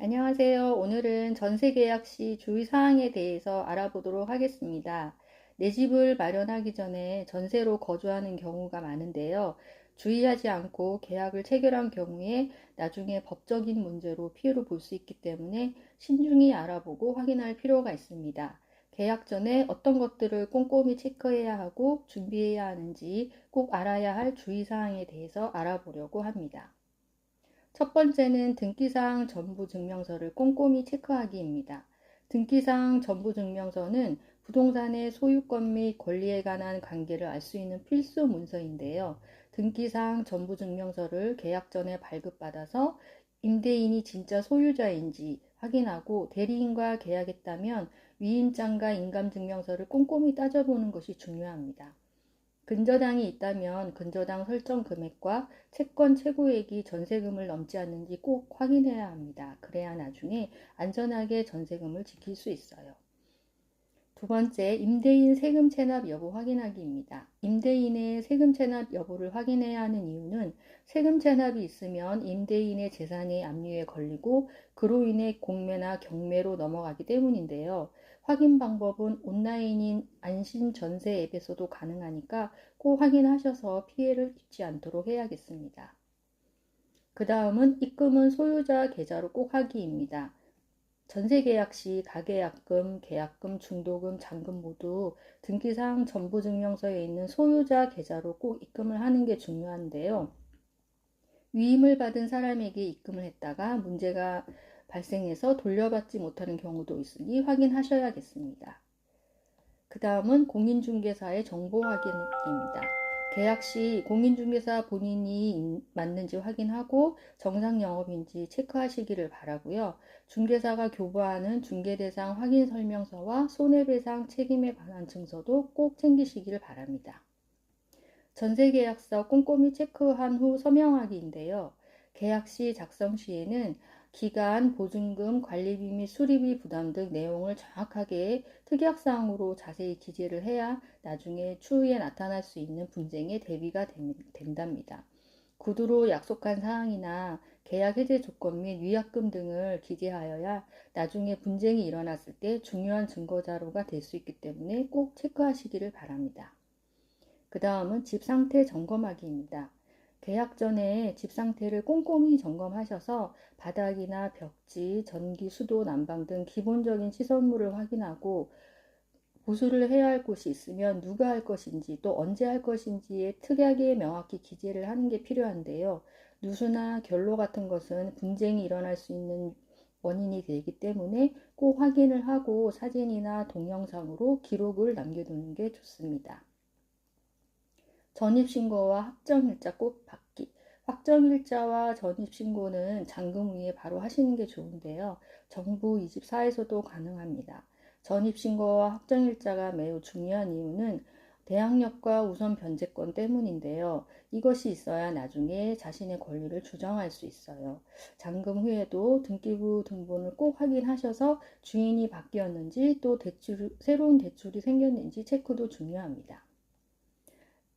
안녕하세요. 오늘은 전세 계약 시 주의사항에 대해서 알아보도록 하겠습니다. 내 집을 마련하기 전에 전세로 거주하는 경우가 많은데요. 주의하지 않고 계약을 체결한 경우에 나중에 법적인 문제로 피해를 볼 수 있기 때문에 신중히 알아보고 확인할 필요가 있습니다. 계약 전에 어떤 것들을 꼼꼼히 체크해야 하고 준비해야 하는지 꼭 알아야 할 주의사항에 대해서 알아보려고 합니다. 첫 번째는 등기사항 전부증명서를 꼼꼼히 체크하기입니다. 등기사항 전부증명서는 부동산의 소유권 및 권리에 관한 관계를 알 수 있는 필수 문서인데요. 등기사항 전부증명서를 계약 전에 발급받아서 임대인이 진짜 소유자인지 확인하고 대리인과 계약했다면 위임장과 인감증명서를 꼼꼼히 따져보는 것이 중요합니다. 근저당이 있다면 근저당 설정 금액과 채권 최고액이 전세금을 넘지 않는지 꼭 확인해야 합니다. 그래야 나중에 안전하게 전세금을 지킬 수 있어요. 두 번째, 임대인 세금 체납 여부 확인하기입니다. 임대인의 세금 체납 여부를 확인해야 하는 이유는 세금 체납이 있으면 임대인의 재산이 압류에 걸리고 그로 인해 공매나 경매로 넘어가기 때문인데요. 확인 방법은 온라인인 안심전세 앱에서도 가능하니까 꼭 확인하셔서 피해를 입지 않도록 해야겠습니다. 그 다음은 입금은 소유자 계좌로 꼭 하기입니다. 전세 계약 시 가계약금, 계약금, 중도금, 잔금 모두 등기사항 전부증명서에 있는 소유자 계좌로 꼭 입금을 하는 게 중요한데요. 위임을 받은 사람에게 입금을 했다가 문제가 발생해서 돌려받지 못하는 경우도 있으니 확인하셔야겠습니다. 그 다음은 공인중개사의 정보 확인입니다. 계약 시 공인중개사 본인이 맞는지 확인하고 정상 영업인지 체크하시기를 바라고요. 중개사가 교부하는 중개대상 확인 설명서와 손해배상 책임에 관한 증서도 꼭 챙기시기를 바랍니다. 전세계약서 꼼꼼히 체크한 후 서명하기인데요. 계약 시 작성 시에는 기간, 보증금, 관리비 및 수리비 부담 등 내용을 정확하게 특약사항으로 자세히 기재를 해야 나중에 추후에 나타날 수 있는 분쟁에 대비가 된답니다. 구두로 약속한 사항이나 계약 해제 조건 및 위약금 등을 기재하여야 나중에 분쟁이 일어났을 때 중요한 증거 자료가 될 수 있기 때문에 꼭 체크하시기를 바랍니다. 그 다음은 집 상태 점검하기입니다. 계약 전에 집 상태를 꼼꼼히 점검하셔서 바닥이나 벽지, 전기, 수도, 난방 등 기본적인 시설물을 확인하고 보수를 해야 할 곳이 있으면 누가 할 것인지 또 언제 할 것인지에 특이하게 명확히 기재를 하는 게 필요한데요. 누수나 결로 같은 것은 분쟁이 일어날 수 있는 원인이 되기 때문에 꼭 확인을 하고 사진이나 동영상으로 기록을 남겨두는 게 좋습니다. 전입신고와 확정일자 꼭 받기. 확정일자와 전입신고는 잔금 후에 바로 하시는 게 좋은데요. 정부 24에서도 가능합니다. 전입신고와 확정일자가 매우 중요한 이유는 대항력과 우선 변제권 때문인데요. 이것이 있어야 나중에 자신의 권리를 주장할 수 있어요. 잔금 후에도 등기부 등본을 꼭 확인하셔서 주인이 바뀌었는지 또 새로운 대출이 생겼는지 체크도 중요합니다.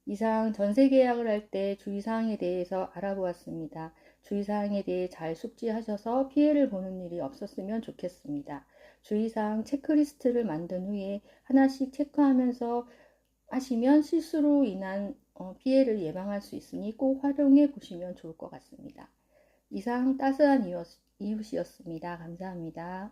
이상 전세 계약을 할 때 주의사항에 대해서 알아보았습니다. 주의사항에 대해 잘 숙지하셔서 피해를 보는 일이 없었으면 좋겠습니다. 주의사항 체크리스트를 만든 후에 하나씩 체크하면서 하시면 실수로 인한 피해를 예방할 수 있으니 꼭 활용해 보시면 좋을 것 같습니다. 이상 따스한 이웃이었습니다. 감사합니다.